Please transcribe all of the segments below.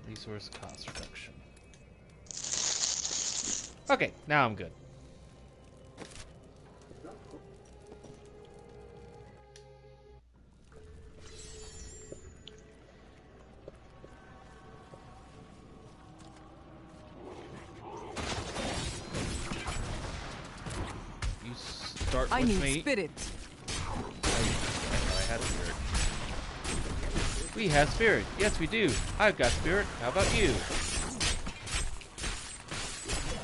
Resource cost reduction. Okay, now I'm good. You start I with need me. spirit. I had spirit. We have spirit. Yes, we do. I've got spirit. How about you?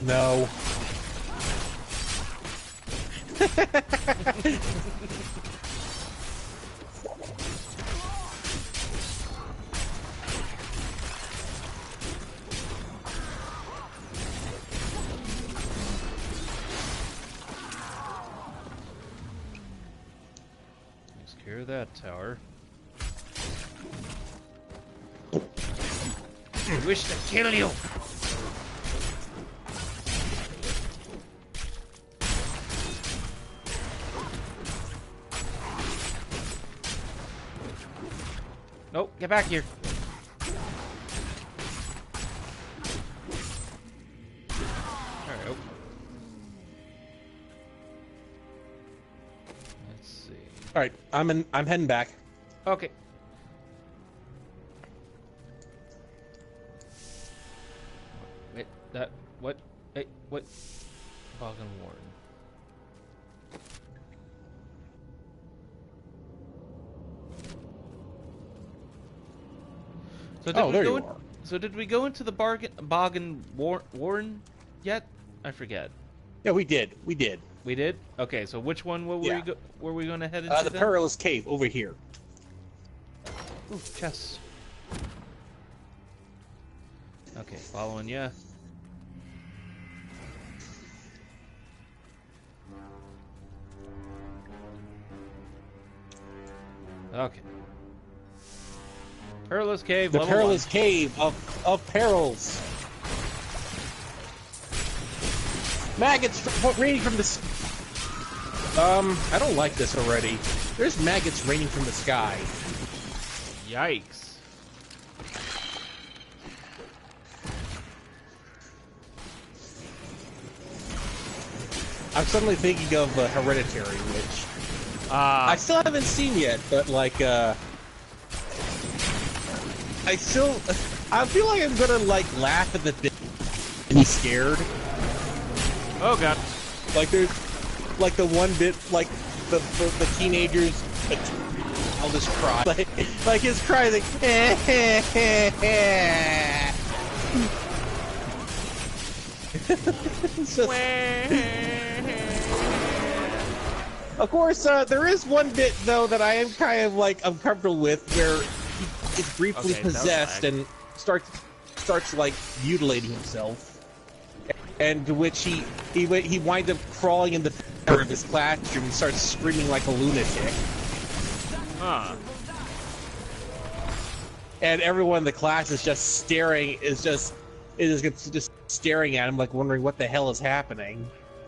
No. Secure that tower. I wish to kill you. Nope, get back here. Alright, oh. Let's see. Alright, I'm heading back. Okay. Wait, that what? Hey, what? Boggin Warren. So did we there go you are. So did we go into the Boggin Warren yet? I forget. Yeah, we did. We did. We did? Okay, so which one were we going to head into The then? Perilous Cave over here. Ooh, chest. Okay, following ya. Okay. Perilous Cave, The level Perilous 1. Cave of Perils. Maggots raining from the... I don't like this already. There's maggots raining from the sky. Yikes. I'm suddenly thinking of Hereditary, which I still haven't seen yet, but like, I feel like I'm gonna like laugh at the bit and be scared. Oh god. Like there's, like the one bit, like the teenagers, I'll just cry. Like his cry, like, it's just, of course, there is one bit though that I am kind of like uncomfortable with, where he is briefly possessed and starts like mutilating himself, and to which he winds up crawling in the corner of his classroom and starts screaming like a lunatic. Huh. And everyone in the class is just staring, just staring at him, like wondering what the hell is happening.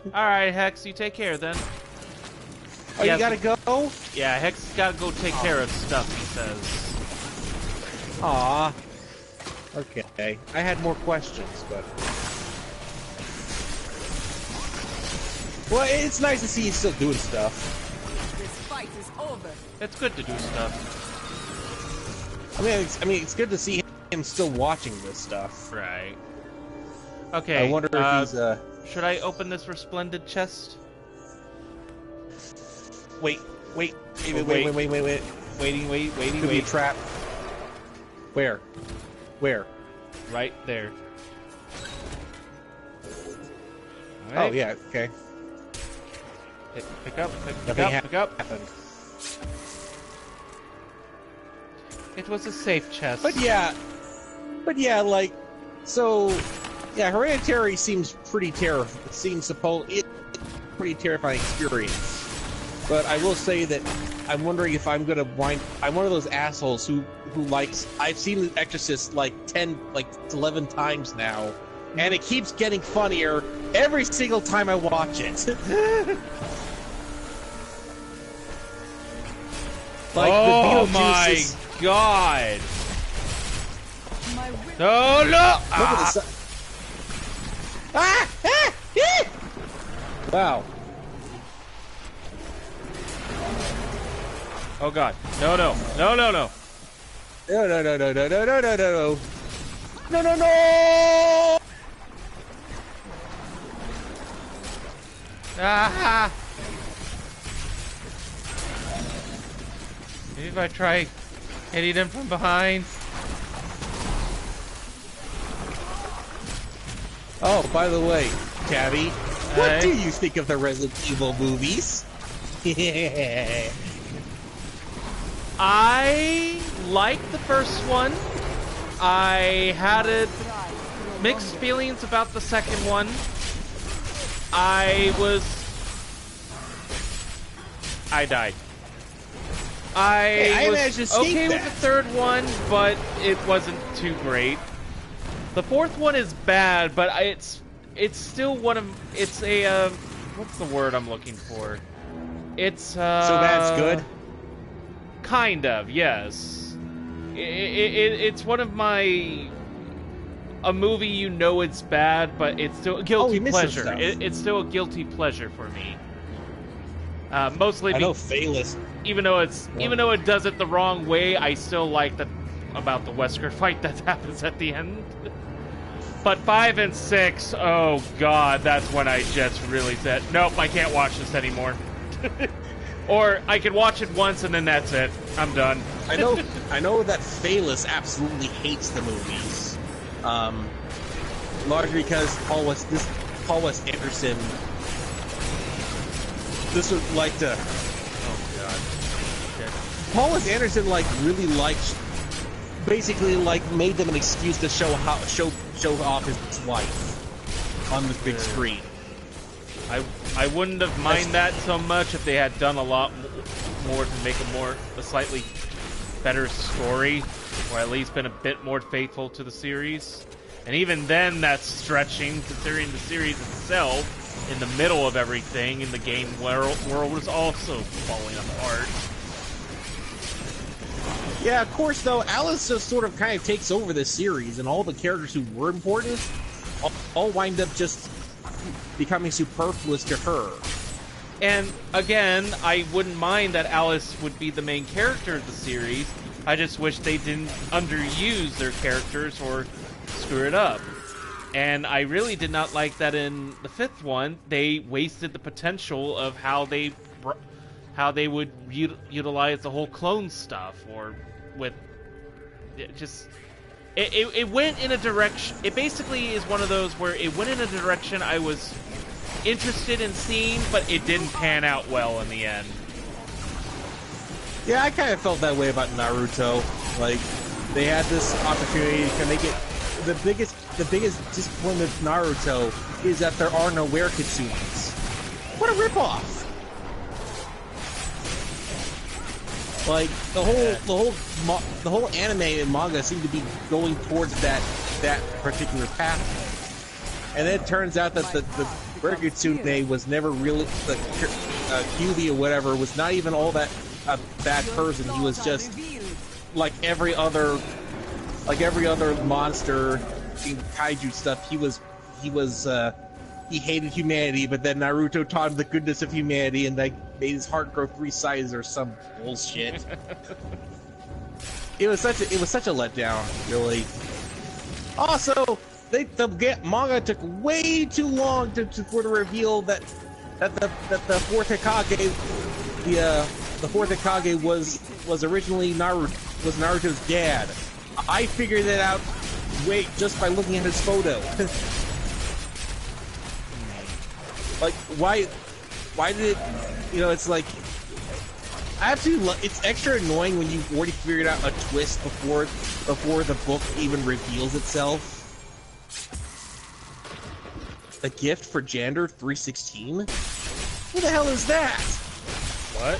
Alright, Hex, you take care then. Oh, you gotta go? Yeah, Hex has gotta go take care of stuff, he says. Aw. Okay. I had more questions, but... Well, it's nice to see you still doing stuff. This fight is over. It's good to do stuff. I mean, it's good to see him still watching this stuff. Right. Okay, I wonder if he's, should I open this resplendent chest? Wait. Wait. Waiting. Could be a trap. Where? Right there. Oh, Alright. yeah, okay. Pick up. Happened. It was a safe chest. But yeah, like, so, yeah, Hereditary seems pretty pretty terrifying experience. But I will say that I'm wondering if I'm one of those assholes who likes, I've seen The Exorcist like 11 times now, and it keeps getting funnier every single time I watch it. Like, oh the my Beetlejuice god! My will No, no! Ah! Ah! Ah! Ah! Wow. Oh god. No, no. No, no, no. No, no, no, no, no, no, no, no, no. No, no, no! Ah! Maybe if I try hitting him from behind. Oh, by the way, Tabby, what do you think of the Resident Evil movies? I liked the first one. I had mixed feelings about the second one. I died. I was okay with the third one, but it wasn't too great. The fourth one is bad, but it's still one of it's a what's the word I'm looking for? It's so bad's good. Kind of, yes. It's one of a movie you know it's bad, but it's still a guilty pleasure. It's still a guilty pleasure for me. Mostly I know Phaelus. Even though it does it the wrong way, I still like about the Wesker fight that happens at the end. But 5 and 6, oh god, that's when I just really said, nope, I can't watch this anymore. Or I can watch it once and then that's it. I'm done. I know that Phaelus absolutely hates the movies. Largely because Paul Wes Anderson. This would like to. Oh god. Okay. Paul Wes Anderson really liked, basically made them an excuse to show off his wife on the big screen. I wouldn't have minded that so much if they had done a lot more to make a slightly better story, or at least been a bit more faithful to the series. And even then, that's stretching, considering the series itself, in the middle of everything, in the game world was also falling apart. Yeah, of course, though, Alice just sort of kind of takes over this series, and all the characters who were important all wind up just becoming superfluous to her. And again, I wouldn't mind that Alice would be the main character of the series. I just wish they didn't underuse their characters or screw it up. And I really did not like that in the fifth one, they wasted the potential of how they would utilize the whole clone stuff, or with it went in a direction. It basically is one of those where it went in a direction I was interested in seeing, but it didn't pan out well in the end. Yeah, I kind of felt that way about Naruto. Like, they had this opportunity to make it. The biggest disappointment of Naruto is that there are no were-kitsunes. What a ripoff! Like, the whole anime and manga seem to be going towards that particular path. And then it turns out that the were-kitsune was never really, the Kyuubi or whatever was not even all that a bad person. He was just like every other monster in kaiju stuff. He hated humanity, but then Naruto taught him the goodness of humanity, and made his heart grow 3 sizes or some bullshit. It was such a letdown, really. Also, the manga took way too long for the reveal that the fourth Hokage, the fourth Hokage was originally Naruto's dad. I figured that out just by looking at his photo. Like, why did it, it's like, it's extra annoying when you've already figured out a twist before the book even reveals itself. A gift for Jander 316? Who the hell is that? What?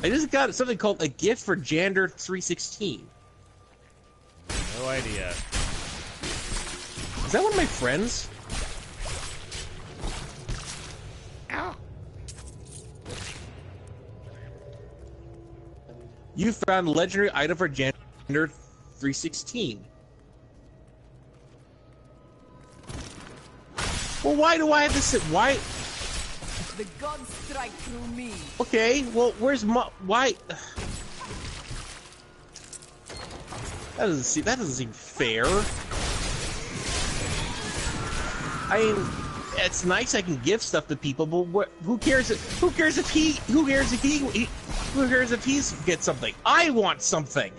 I just got something called a gift for Jander 316. No idea. Is that one of my friends? Ow. You found a legendary item for Jander 316. Well, why do I have to sit? Why? The gods strike through me. Okay, well, where's my... Why? That doesn't seem fair. I mean, it's nice I can give stuff to people, but who cares? Who cares if he gets something? I want something.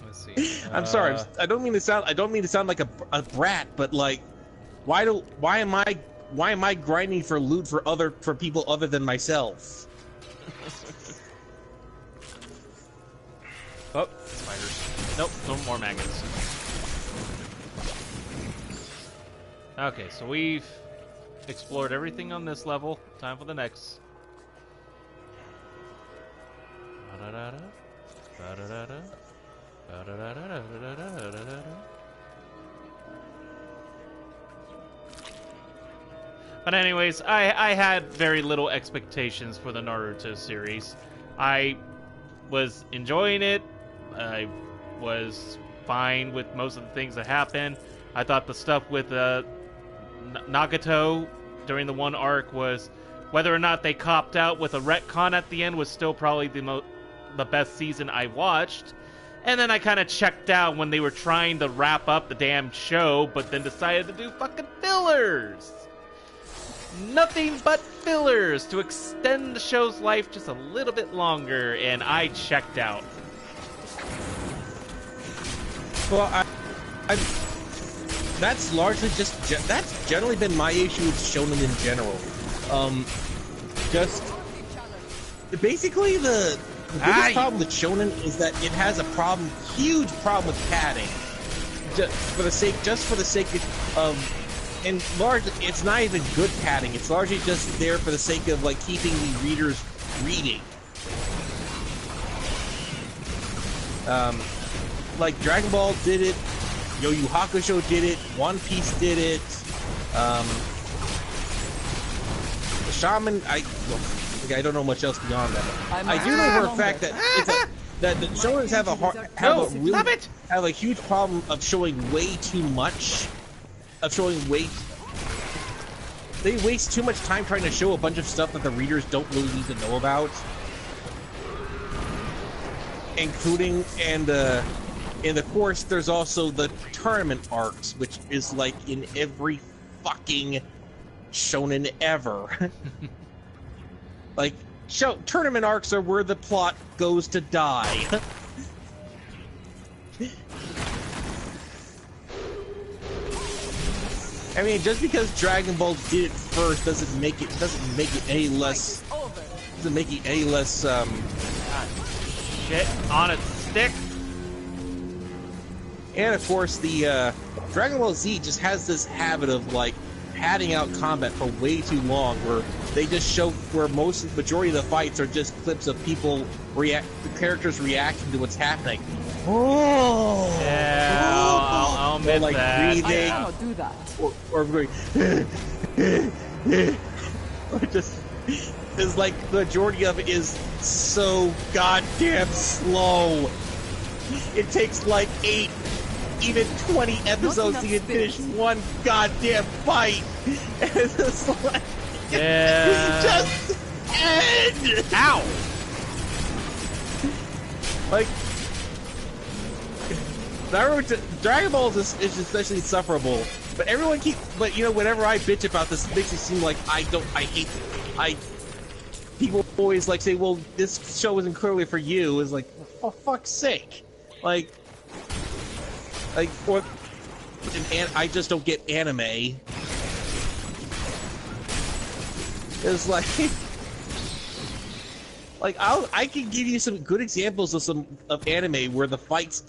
Let's see. I'm sorry. I don't mean to sound like a brat, but like, why am I grinding for loot for people other than myself? Oh, spiders. Nope, no more maggots. Okay, so we've explored everything on this level. Time for the next. Ba-da-da-da. Ba-da-da-da. Ba-da-da-da-da-da-da-da-da-da. But anyways, I had very little expectations for the Naruto series. I was enjoying it. I was fine with most of the things that happened. I thought the stuff with Nagato during the one arc was, whether or not they copped out with a retcon at the end, was still probably the best season I watched. And then I kind of checked out when they were trying to wrap up the damn show, but then decided to do fucking fillers. Nothing but fillers to extend the show's life just a little bit longer, and I checked out. Well, that's largely that's generally been my issue with Shonen in general. Just basically the biggest problem with Shonen is that it has a huge problem with padding. Just for the sake of, and largely it's not even good padding. It's largely just there for the sake of like keeping the readers reading. Like Dragon Ball did it, Yu Yu Hakusho did it, One Piece did it, the Shaman, I don't know much else beyond that. I do know for a fact that that the shonens have a huge problem of showing way too much, they waste too much time trying to show a bunch of stuff that the readers don't really need to know about, including and of course, there's also the tournament arcs, which is like in every fucking shonen ever. Like, tournament arcs are where the plot goes to die. I mean, just because Dragon Ball did it first doesn't make it any less. Shit on its stick. And of course, the Dragon Ball Z just has this habit of like padding out combat for way too long, where they just show where majority of the fights are just clips of people the characters reacting to what's happening. Oh, yeah, I'll admit like that. breathing, I cannot do that. or going, or just is like the majority of it is so goddamn slow. It takes like 8, even 20 episodes to get finished one goddamn fight. And it's like, yeah, just end. Ow! Like, Naruto, Dragon Ball is especially insufferable. But whenever I bitch about this, it makes it seem like people always like say, well, this show isn't clearly for you. Is like, for fuck's sake. Like, I just don't get anime. It's like, I can give you some good examples of anime where the fights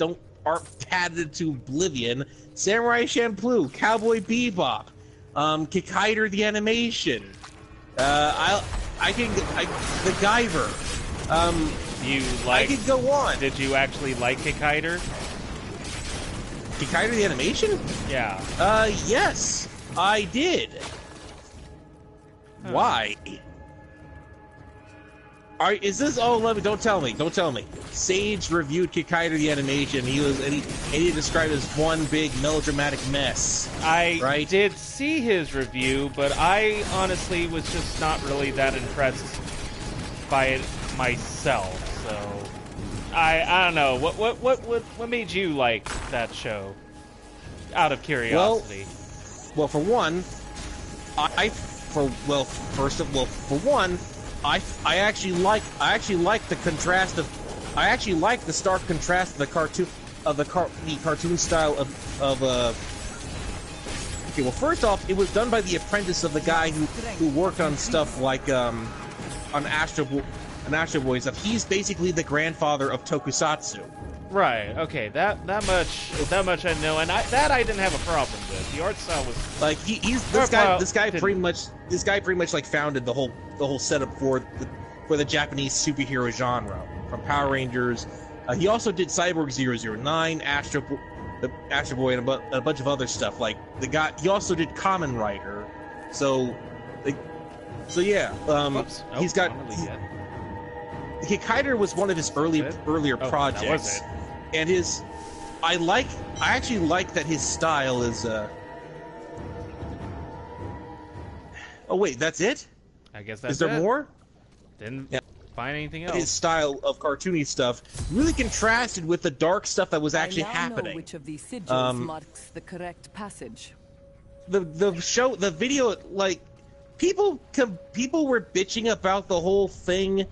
aren't padded to oblivion. Samurai Champloo, Cowboy Bebop, Kikaider the animation. The Guyver. I could go on. Did you actually like Kikaider? Kikaider the animation? Yeah. Yes, I did. Huh. Why? Is this? Oh, let me. Don't tell me. Don't tell me. Sage reviewed Kikaider the animation. He described it as one big melodramatic mess. I did see his review, but I honestly was just not really that impressed by it myself. So I don't know. What made you like that show? Out of curiosity. Well, for one, I actually like the contrast of, I actually like the stark contrast of the cartoon style of okay, well, first off, it was done by the apprentice of the guy who worked on stuff like on Astro Boy stuff. He's basically the grandfather of Tokusatsu. Right. Okay. That much I know, and I didn't have a problem with. The art style was like this guy pretty much like founded the whole setup for the Japanese superhero genre, from Power Rangers. He also did Cyborg 009, Astro Boy, and a bunch of other stuff. Like he also did Kamen Rider. So yeah. He's got. Kikaider was one of his earlier projects, and I actually like that his style is. Oh wait, that's it? I guess that's it. Is there more? Didn't find anything else. His style of cartoony stuff really contrasted with the dark stuff that was actually happening. Know which of these sigils marks the correct passage. The video, like people were bitching about the whole thing.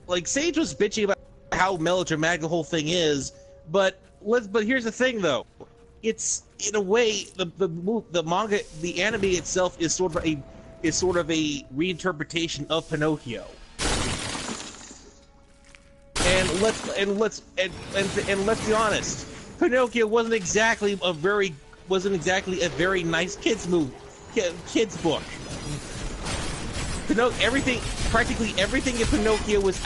Like Sage was bitching about how melodramatic the whole thing is, but here's the thing though, it's in a way the manga, the anime itself is sort of a reinterpretation of Pinocchio. And let's be honest, Pinocchio wasn't exactly a very nice kids book. Practically everything in Pinocchio was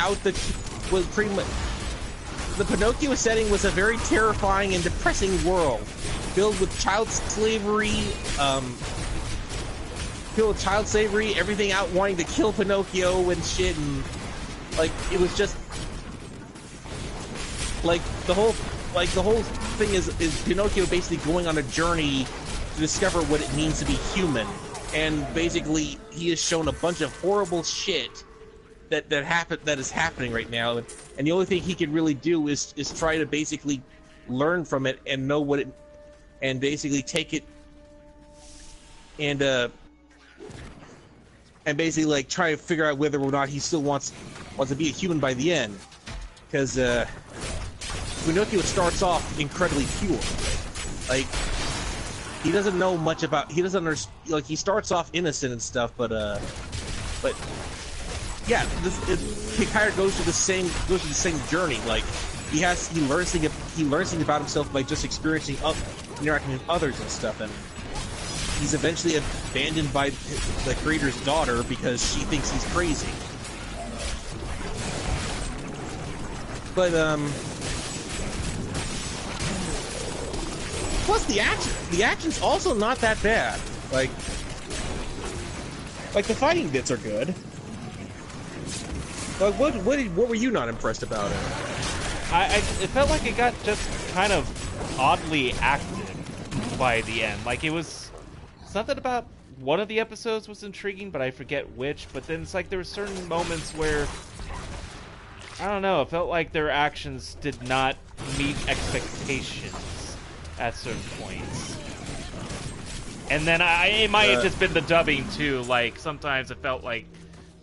pretty much. The Pinocchio setting was a very terrifying and depressing world, filled with child slavery, everything out wanting to kill Pinocchio and shit, and like it was just like the whole thing is Pinocchio basically going on a journey to discover what it means to be human. And basically, he has shown a bunch of horrible shit that is happening right now, and the only thing he can really do is try to basically learn from it and know what it, and basically take it and basically like try to figure out whether or not he still wants to be a human by the end, because Pinocchio starts off incredibly pure, like. He doesn't know much about. He doesn't understand. Like he starts off innocent and stuff, but yeah, Kikaider goes through the same journey. Like he learns things about himself by just interacting with others and stuff, and he's eventually abandoned by the creator's daughter because she thinks he's crazy. But plus the action's also not that bad. Like the fighting bits are good. Like what were you not impressed about it? It felt like it got just kind of oddly acted by the end. Like something about one of the episodes was intriguing, but I forget which. But then it's like there were certain moments where I don't know. It felt like their actions did not meet expectations at certain points. And then it might have just been the dubbing too. Like sometimes it felt like,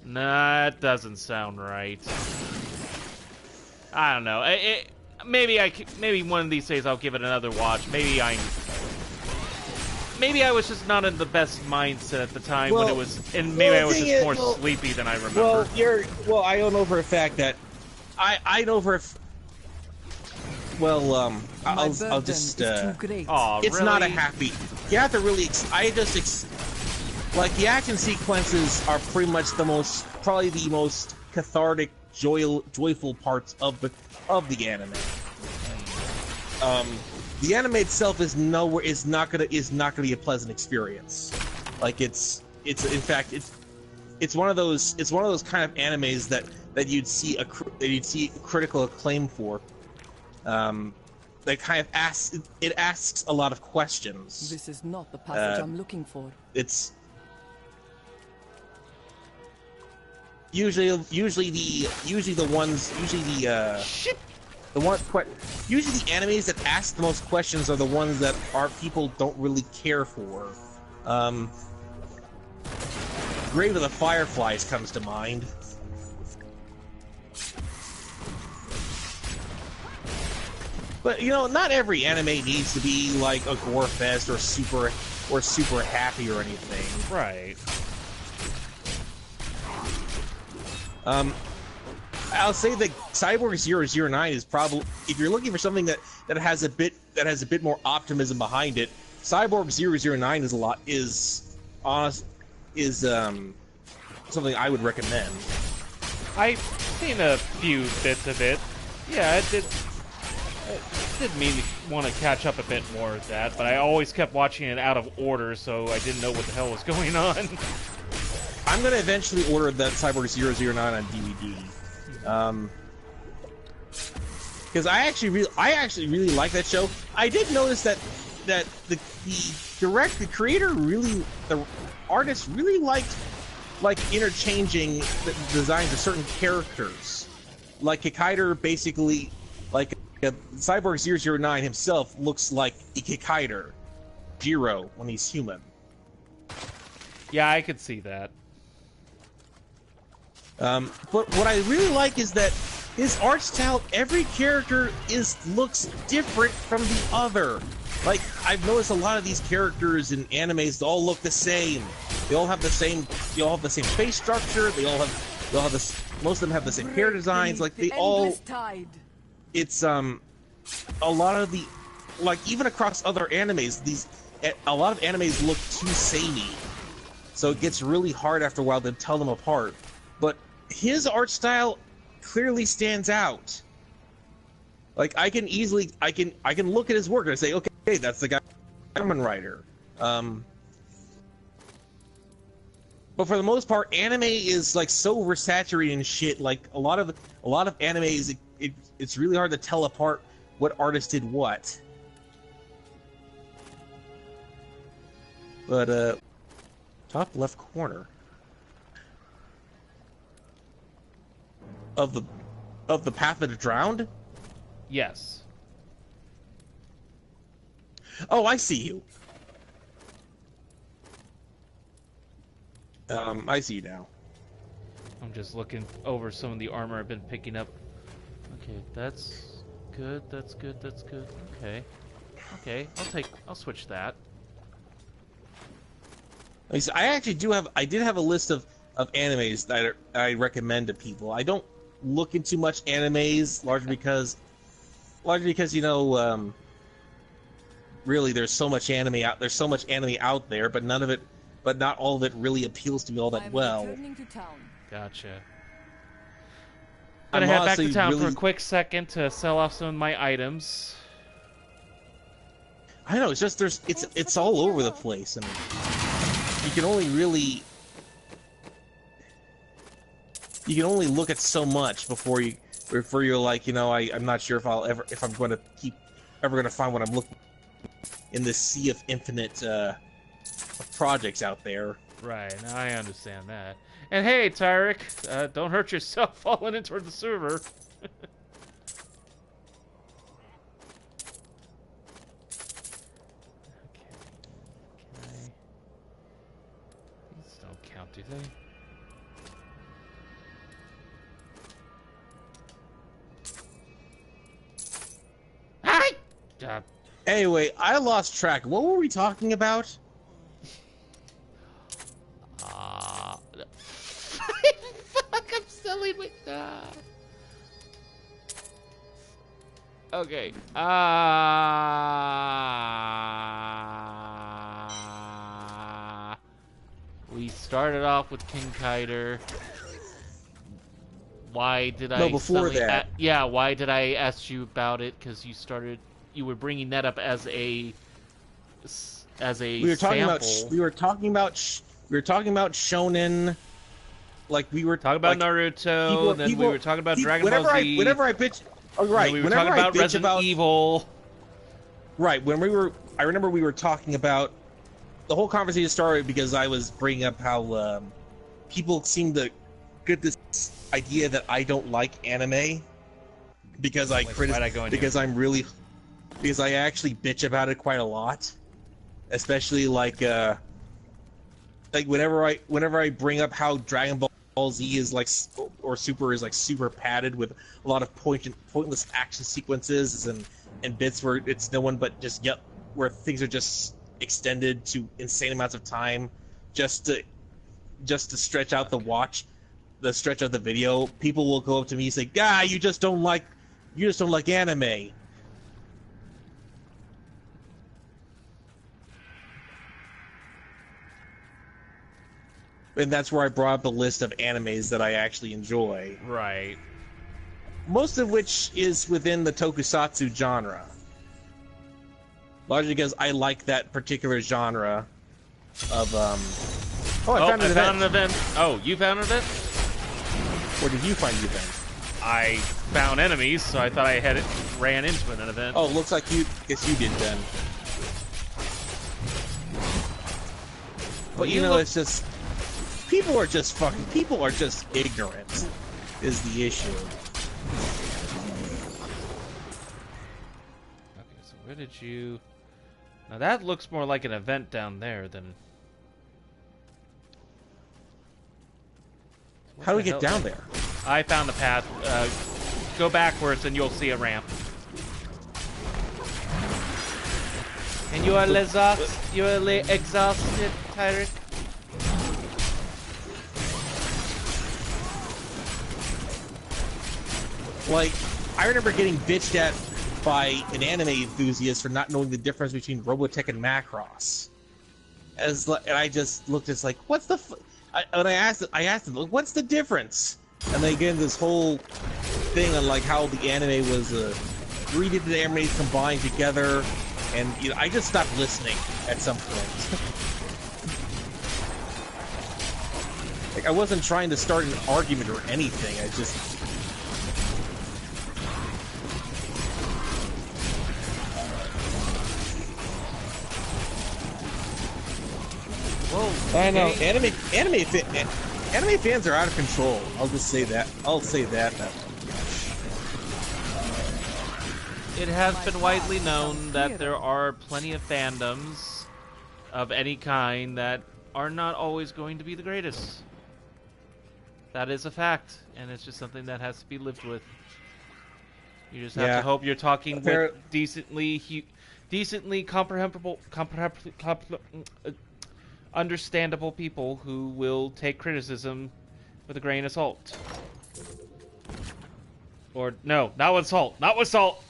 nah, it doesn't sound right. I don't know. Maybe one of these days I'll give it another watch. Maybe I was just not in the best mindset at the time when it was, and maybe I was just more sleepy than I remember. I don't know for a fact that I know for. I'll just. Too great. It's really? not a happy. You have to really. Like the action sequences are pretty much probably the most cathartic, joyful parts of the anime. The anime itself is not gonna be a pleasant experience. Like it's one of those kind of animes that that you'd see critical acclaim for. That kind of asks a lot of questions. This is not the passage I'm looking for. It's usually the animes that ask the most questions are the ones that people don't really care for. Grave of the Fireflies comes to mind. But you know, not every anime needs to be like a gore fest or super happy or anything. Right. I'll say that Cyborg 009 is probably, if you're looking for something that has a bit more optimism behind it, Cyborg 009 is something I would recommend. I've seen a few bits of it. Yeah, it did mean to want to catch up a bit more with that, but I always kept watching it out of order, so I didn't know what the hell was going on. I'm gonna eventually order that Cyborg 009 on DVD. Because I actually really like that show. I did notice that the artist really liked interchanging the designs of certain characters. Like Kikaider basically, like Cyborg 009 himself looks like a Kikaider, Jiro when he's human. Yeah, I could see that. But what I really like is that his art style, every character looks different from the other. Like, I've noticed a lot of these characters in animes, they all look the same. They all have the same face structure, most of them have the same hair designs, like it's a lot of the, like, even across other animes, a lot of animes look too samey. So it gets really hard after a while to tell them apart. But his art style clearly stands out. Like, I can look at his work and I say, okay, that's the guy, Kamen Rider. But for the most part, anime is like so oversaturated and shit. Like a lot of animes, it's really hard to tell apart what artist did what. But top left corner of the Path of the Drowned? Yes. Oh, I see you. I see you now. I'm just looking over some of the armor I've been picking up. Okay, that's good, that's good, that's good. Okay. Okay, I'll switch that. I did have a list of animes that I recommend to people. I don't look into much animes, largely because you know, really there's so much anime out there, but not all of it really appeals to me all that well. Gotcha. Gonna head back to town for a quick second to sell off some of my items. I know, it's just it's all over the place, and you can only look at so much before you're like, you know, I'm not sure if I'm going to find what I'm looking in this sea of infinite projects out there. Right, now I understand that. And hey, Tyrick, don't hurt yourself falling into the server. These don't count, do they? Hi! Anyway, I lost track. What were we talking about? Fuck, I'm selling my... Okay. We started off with King Kaider. Why did I... No, before that. Yeah, why did I ask you about it? Because you were bringing that up as a we were talking sample. about Shonen. like we were talking about like, Naruto, then we were talking about Dragon Ball Z. Whenever I bitch, oh right, we were whenever talking I about bitch Resident about Evil. Right, I remember we were talking about, the whole conversation started because I was bringing up how people seem to get this idea that I don't like anime because I because I actually bitch about it quite a lot, especially like whenever I bring up how Dragon Ball Z is like, or Super is like super padded with a lot of pointless action sequences and bits where it's no one but just where things are just extended to insane amounts of time just to stretch out the stretch of the video. People will go up to me and say, you just don't like anime. And that's where I brought up a list of animes that I actually enjoy. Right. Most of which is within the tokusatsu genre. Largely because I like that particular genre of, I found an event. Oh, you found an event? Or did you find the event? I found enemies, so I thought I ran into an event. Oh, looks like guess you did then. But it's just, people are just ignorant, is the issue. Okay, so where did you... Now that looks more like an event down there than... How do we get down there? I found the path. Go backwards and you'll see a ramp. And you are exhausted, Tyrick. Like, I remember getting bitched at by an anime enthusiast for not knowing the difference between Robotech and Macross. And I just looked, it's like, what's the... And I asked them, what's the difference? And they get into this whole thing on like how the anime was 3 different animes combined together, and I just stopped listening at some point. Like, I wasn't trying to start an argument or anything. I just... Whoa, I know, anime fans are out of control. I'll just say that. I'll say that. It has been widely known that there are plenty of fandoms of any kind that are not always going to be the greatest. That is a fact, and it's just something that has to be lived with. You just have to hope you're talking with decently comprehensible, understandable people who will take criticism with a grain of salt. Or no, not with salt. Not with salt.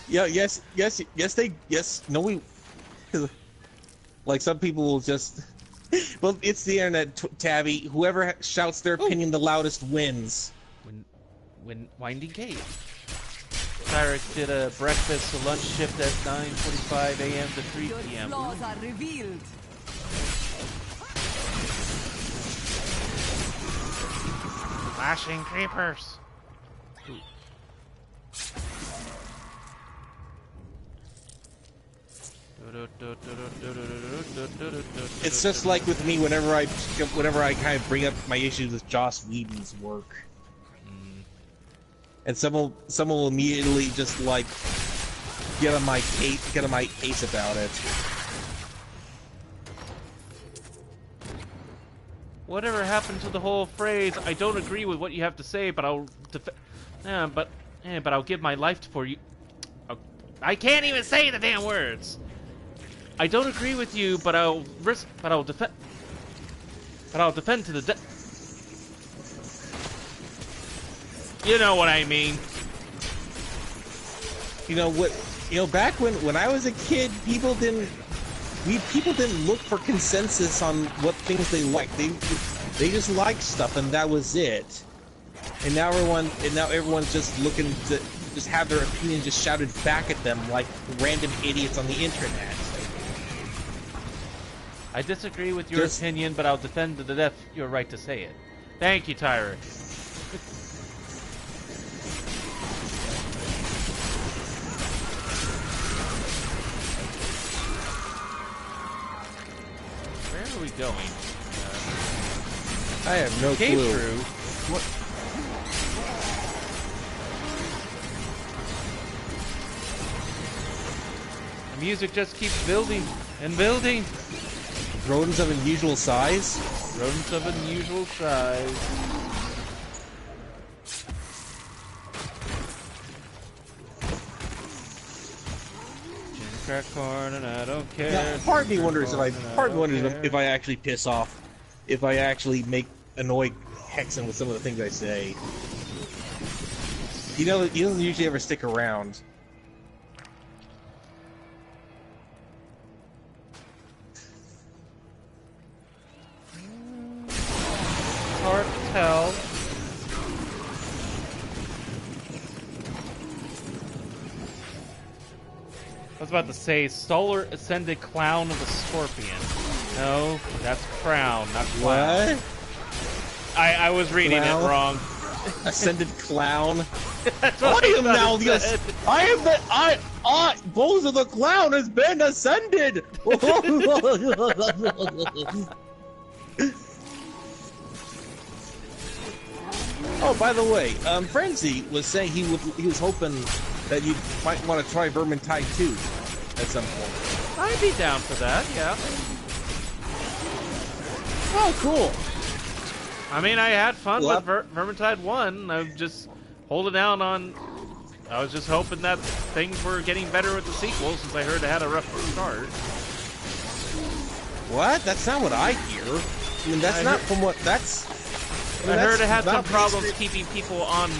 Yes. No, we. Like, some people will just. Well, it's the internet, Tabby. Whoever shouts their opinion the loudest wins. When Winding Cave. Cyrix did a breakfast to lunch shift at 9:45 a.m. to 3 p.m. Your flaws are revealed. Flashing creepers. Ooh. It's just like with me whenever I kind of bring up my issues with Joss Whedon's work, and someone will immediately just like get on my case about it. Whatever happened to the whole phrase, I don't agree with what you have to say, but I'll but I'll give my life for you. I can't even say the damn words. I don't agree with you, but I'll defend to the death. You know what I mean. Back when I was a kid, people didn't look for consensus on what things they liked. They just liked stuff, and that was it. And now everyone's just looking to just have their opinion just shouted back at them like random idiots on the internet. I disagree with your opinion, but I'll defend to the death your right to say it. Thank you, Tyra. Where are we going? I have no clue. Through. What? The music just keeps building and building. Rodents of unusual size? Rodents of unusual size. Gin crack corn and I don't care. Now, part of me wonders if I actually piss off, if I actually annoy Hexen with some of the things I say. You know, he doesn't usually ever stick around. Hard to tell. I was about to say Solar Ascended Clown of the Scorpion. No, that's Crown, not Clown. What? I was reading Clown? it wrong. Ascended Clown. That's what I am thought now it the said. I am the Bowser the Clown has been ascended. Oh, by the way, Frenzy was saying he was hoping that you might want to try Vermintide 2 at some point. I'd be down for that, yeah. Oh, cool. I mean, I had fun Well, with Vermintide 1. I'm just holding down on... I was just hoping that things were getting better with the sequel, since I heard it had a rough start. What? That's not what I hear. I mean, that's not from what... That's... I heard it had some not problems based- keeping people on...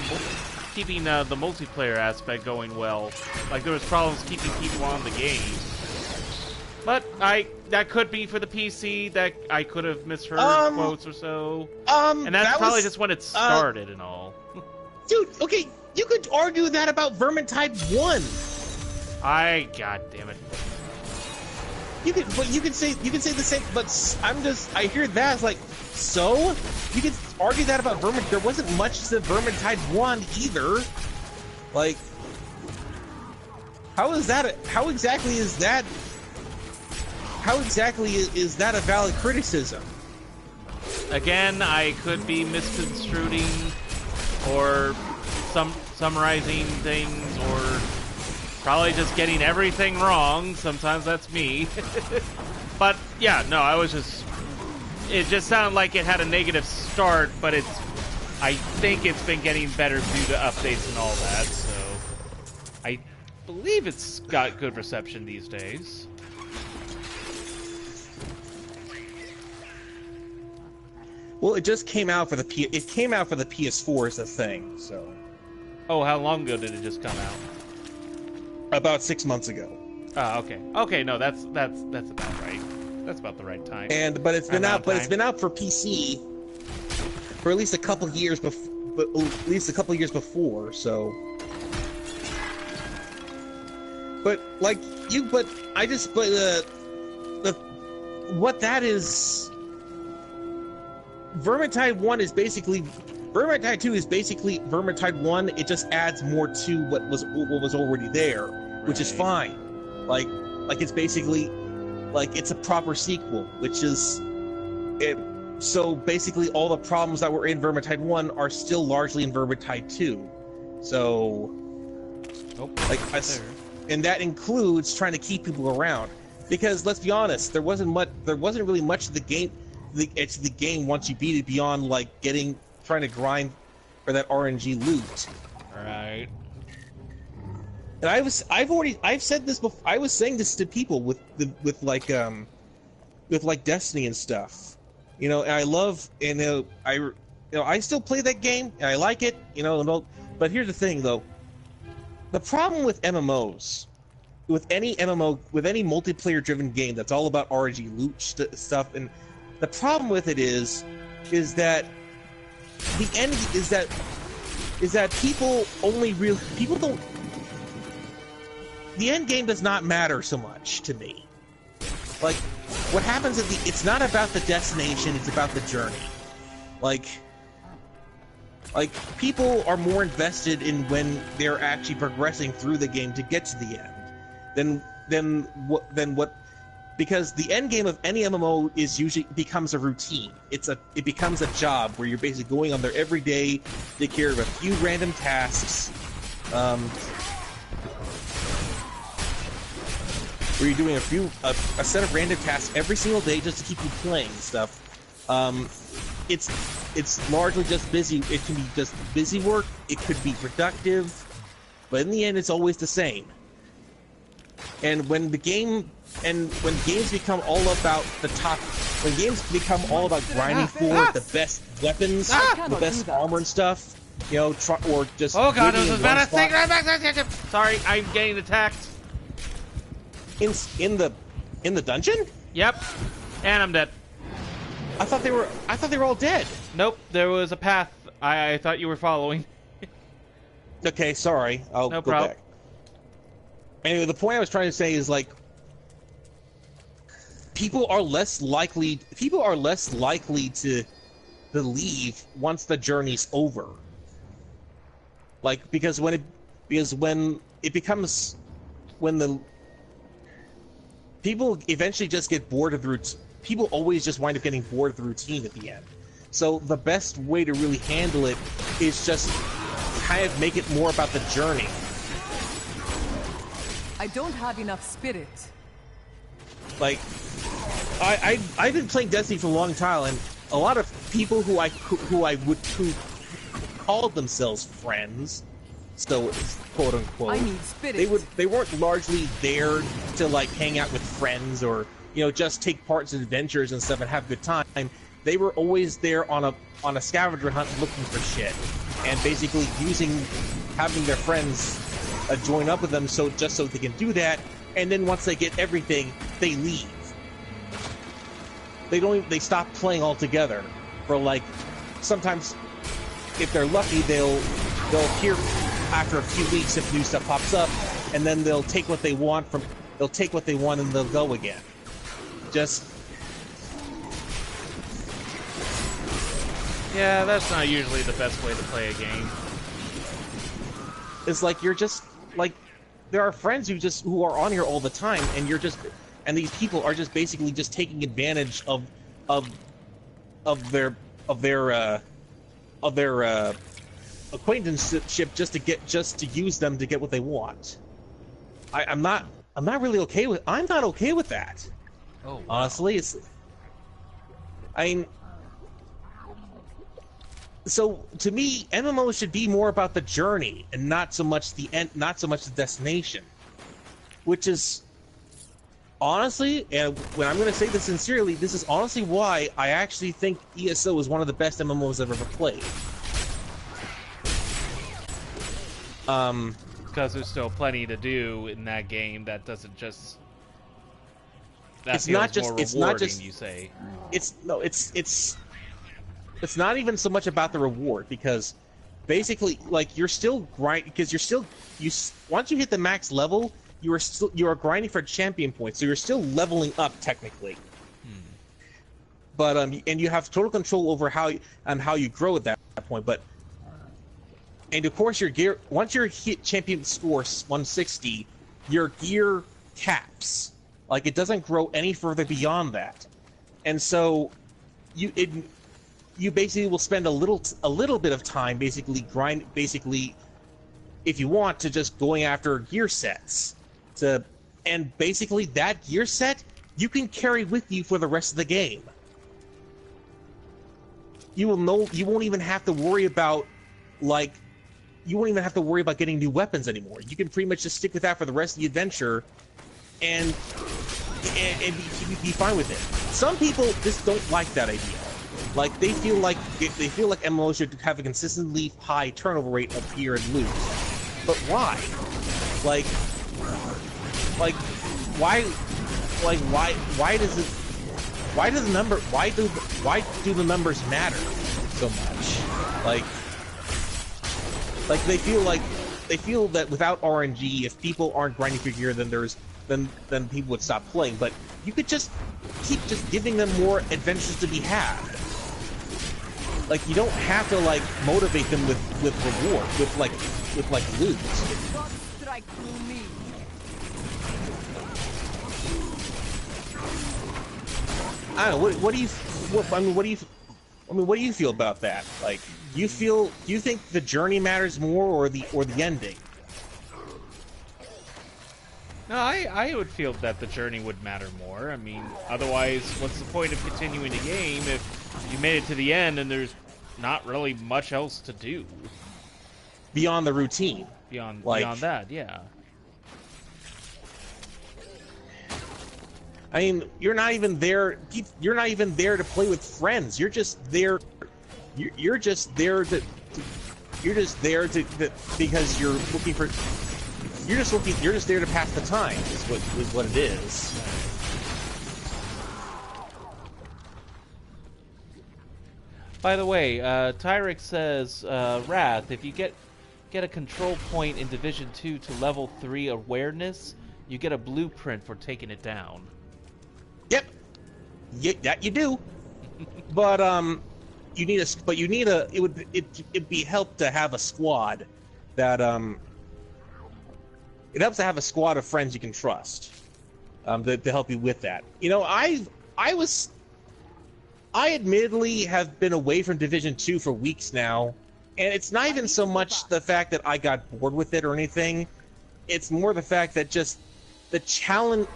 keeping the multiplayer aspect going well. Like, there was problems keeping people on the game. But that could be for the PC, that I could have misheard quotes or so. And that's probably just when it started and all. Dude, okay, you could argue that about Vermintide 1. God damn it. You could say the same, but I hear that as like, so? You could argue that about Vermintide. There wasn't much to Vermintide 1 either. Like, how exactly is that a valid criticism? Again, I could be misconstruing or summarizing things, or probably just getting everything wrong. Sometimes that's me. But yeah, no, it just sounded like it had a negative start, but I think it's been getting better due to updates and all that, so I believe it's got good reception these days. Well, it just came out for the PS4 is the thing, so. Oh, how long ago did it just come out? About 6 months ago. Oh, okay. Okay, no, that's about right. That's about the right time. But it's been out for PC for at least a couple years before, so. What that is, Vermintide 2 is basically Vermintide 1. It just adds more to what was already there, which is fine. Like it's basically like it's a proper sequel, which is it. So basically, all the problems that were in Vermintide 1 are still largely in Vermintide 2. So, and that includes trying to keep people around. Because let's be honest, there wasn't really much of the game. The game once you beat it beyond like trying to grind for that RNG loot. Right. And I've said this before. I was saying this to people with Destiny and stuff. You know, and I love, and I still play that game and I like it. But here's the thing though. The problem with MMOs, with any multiplayer-driven game that's all about RNG loot stuff, and the problem with it is that the end is that people don't. The end game does not matter so much to me. Like, what happens it's not about the destination; it's about the journey. Like, Like, people are more invested in when they're actually progressing through the game to get to the end than what because the end game of any MMO is usually becomes a routine. It becomes a job where you're basically going on there every day, take care of a few random tasks, where you're doing a set of random tasks every single day just to keep you playing stuff. It's largely just busy. It can be just busy work. It could be productive, but in the end, it's always the same. And when games become all about when games become all about grinding for the best weapons, the best armor and stuff, you know, or just oh god, it living was in about one to think spot. right back. Sorry, I'm getting attacked. In the dungeon? Yep, and I'm dead. I thought they were all dead. Nope, there was a path I thought you were following. Okay, sorry. I'll No go problem. back. Anyway, the point I was trying to say is, like, people are less likely to leave once the journey's over. Like, because when the people eventually just get bored of the routine. People always just wind up getting bored of the routine at the end. So the best way to really handle it is just kind of make it more about the journey. I don't have enough spirit. Like, I've been playing Destiny for a long time, and a lot of people who called themselves friends, so quote unquote, I need spirit. they weren't largely there to like hang out with friends or, you know, just take parts in adventures and stuff and have a good time. They were always there on a scavenger hunt looking for shit, and basically having their friends join up with them so they can do that. And then once they get everything, they leave. They stop playing altogether for, like, sometimes if they're lucky they'll appear after a few weeks if new stuff pops up, and then they'll take what they want and they'll go again. Just Yeah, that's not usually the best way to play a game. it's like you're just like there are friends who are on here all the time, and these people are just basically just taking advantage of their acquaintanceship just to use them to get what they want. I'm not really okay with. I'm not okay with that. Oh, wow. Honestly, so to me, MMOs should be more about the journey and not so much the end, not so much the destination. Which is honestly, and when I'm going to say this sincerely, this is honestly why I actually think ESO is one of the best MMOs I've ever played. Because there's still plenty to do in that game that doesn't just. That It's feels not just- more it's not rewarding, just- you say. It's not even so much about the reward, because basically, like, you're still grinding, because once you hit the max level, you are grinding for champion points, so you're still leveling up technically. But and you have total control over how you grow at that point. But and of course your gear, once you hit champion score 160, your gear caps. Like, it doesn't grow any further beyond that, and so you basically will spend a little bit of time basically if you want to just going after gear sets and basically that gear set you can carry with you for the rest of the game. You won't even have to worry about getting new weapons anymore. You can pretty much just stick with that for the rest of the adventure and be fine with it. Some people just don't like that idea. Like, they feel like MMOs should have a consistently high turnover rate of gear and loot. But why? Why do the numbers matter so much? Like they feel that without RNG, if people aren't grinding for gear, then people would stop playing. But you could just keep giving them more adventures to be had. like you don't have to like motivate them with reward, with like loot. Strike through me. I don't know. What do you feel about that? Like, do you think the journey matters more or the ending? No, I would feel that the journey would matter more. I mean, otherwise, what's the point of continuing the game if you made it to the end and there's not really much else to do Beyond the routine. beyond Like- that? Yeah. I mean, you're not even there. You're not even there to play with friends. You're just there. You're just there to. You're just there to because you're looking for. You're just there to pass the time. Is what it is. By the way, Tyrek says, Wrath, if you get a control point in Division 2 to level 3 awareness, you get a blueprint for taking it down. Yep. That you do. But it'd be help to have a squad that it helps to have a squad of friends you can trust to help you with that. You know, I admittedly have been away from Division 2 for weeks now, and it's not even so much the fact that I got bored with it or anything. It's more the fact that just the challenge.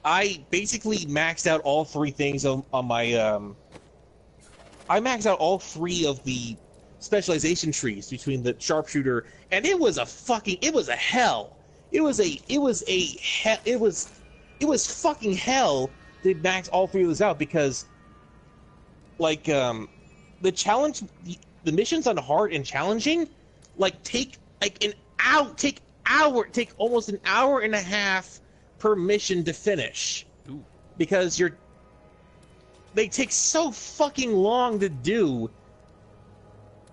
I basically maxed out all three things on my. I maxed out all three of the specialization trees between the sharpshooter, and it was a hell. It was fucking hell to max all three of those out because, like, the challenge, the missions on hard and challenging, like take almost an hour and a half per mission to finish. Ooh. Because they take so fucking long to do.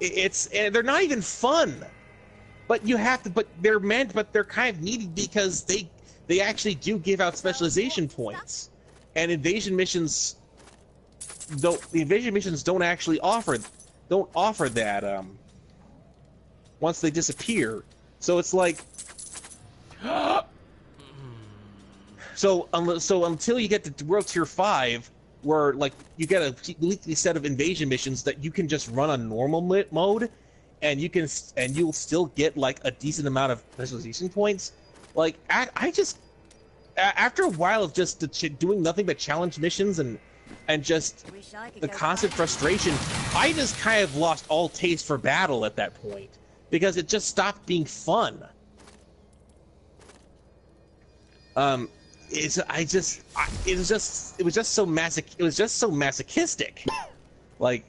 And they're not even fun. But you have to. But they're kind of needed because they actually do give out specialization points, and invasion missions don't. The invasion missions don't actually offer that. Once they disappear, so it's like. So until you get to World Tier 5, where like you get a weekly set of invasion missions that you can just run on normal mode, and you'll still get like a decent amount of specialization points. Like I just after a while of just doing nothing but challenge missions and just the constant frustration, I just kind of lost all taste for battle at that point because it just stopped being fun. It was just so masochistic. Like,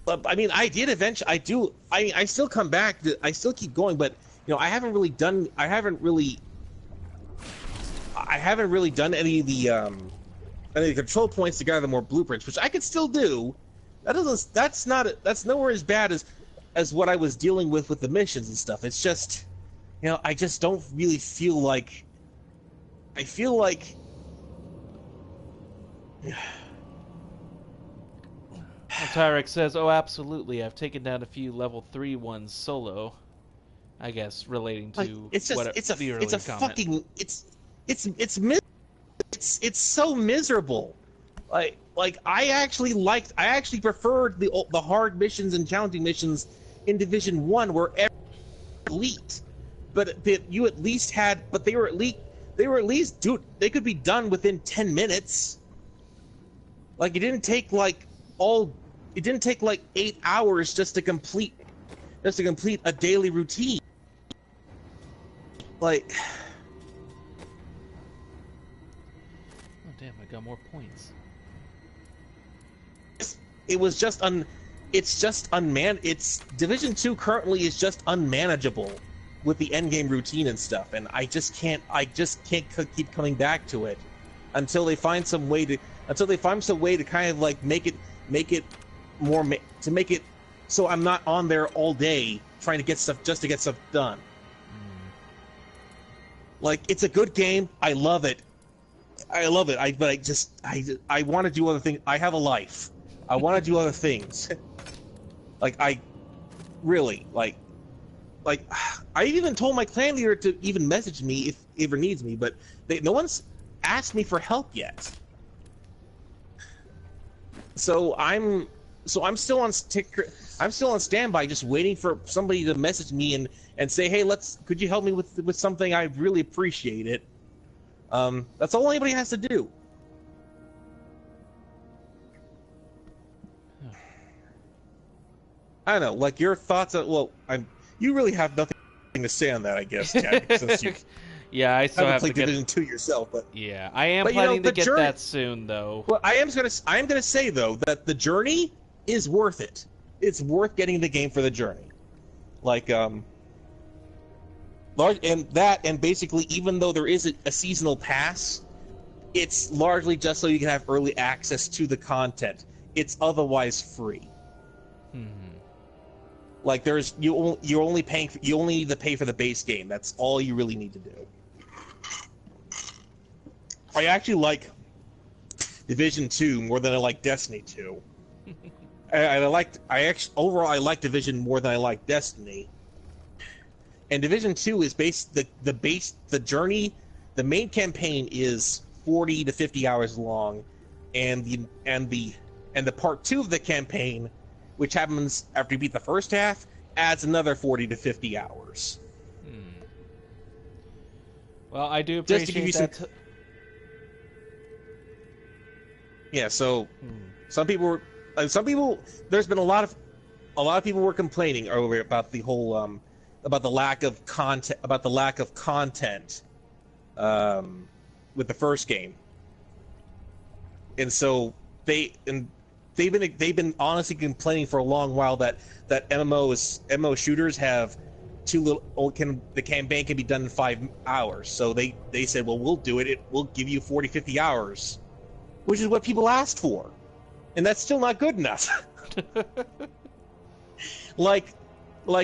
but I mean, I did eventually. I still come back. I still keep going, but you know, I haven't really done any of the control points to gather more blueprints, which I could still do. That's nowhere as bad as what I was dealing with the missions and stuff. It's just. You know, I just don't really feel like... I feel like... Tyrek says, oh, absolutely. I've taken down a few level 3 ones solo. I guess, relating to like, it's so miserable. Like I actually preferred the hard missions and challenging missions in Division 1 where elite. But you at least had, but they were at least, dude, they could be done within 10 minutes. Like it didn't take like 8 hours just to complete a daily routine. Like, oh damn, I got more points. It's Division 2 currently is just unmanageable with the endgame routine and stuff, and I just can't keep coming back to it until they find some way to kind of like make it more to make it so I'm not on there all day trying to get stuff just to get stuff done. Like, it's a good game, I love it, I love it. I want to do other things. I have a life. I want to do other things. Like I really like I even told my clan leader to even message me if he ever needs me, but no one's asked me for help yet. So I'm still on standby, just waiting for somebody to message me and say, hey, could you help me with something? I really appreciate it. That's all anybody has to do. I don't know, like your thoughts on, well, you really have nothing to say on that, I guess, Chad, since you yeah, I still haven't have played to get Division 2 yourself, but yeah, I am planning to get that soon, though. Well, I am gonna say though that the journey is worth it. It's worth getting the game for the journey. Like and basically, even though there is a seasonal pass, it's largely just so you can have early access to the content. It's otherwise free. Like you only need to pay for the base game. That's all you really need to do. I actually like Division 2 more than I like Destiny 2. Overall I like Division more than I like Destiny. And Division 2 is the journey, the main campaign is 40 to 50 hours long, and the part 2 of the campaign, which happens after you beat the first half, adds another 40 to 50 hours. Well, I do appreciate that. Yeah, so some people, there's been a lot of people were complaining over about the whole about the lack of content with the first game, and so they've been honestly complaining for a long while that MMO shooters have too little. The campaign can be done in 5 hours. So they said, well, we'll do it. We'll give you 40, 50 hours, which is what people asked for, and that's still not good enough. like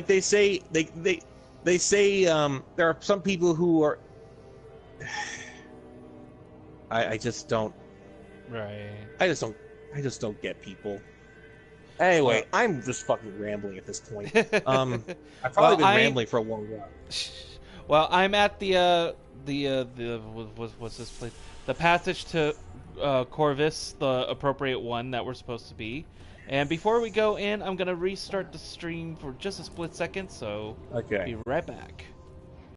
they say they say there are some people who are. I just don't. Right. I just don't get people. Anyway, I'm just fucking rambling at this point. I've probably been rambling for a long while. Well, I'm at the what's this place? The passage to Corvus, the appropriate one that we're supposed to be. And before we go in, I'm gonna restart the stream for just a split second. So okay, be right back.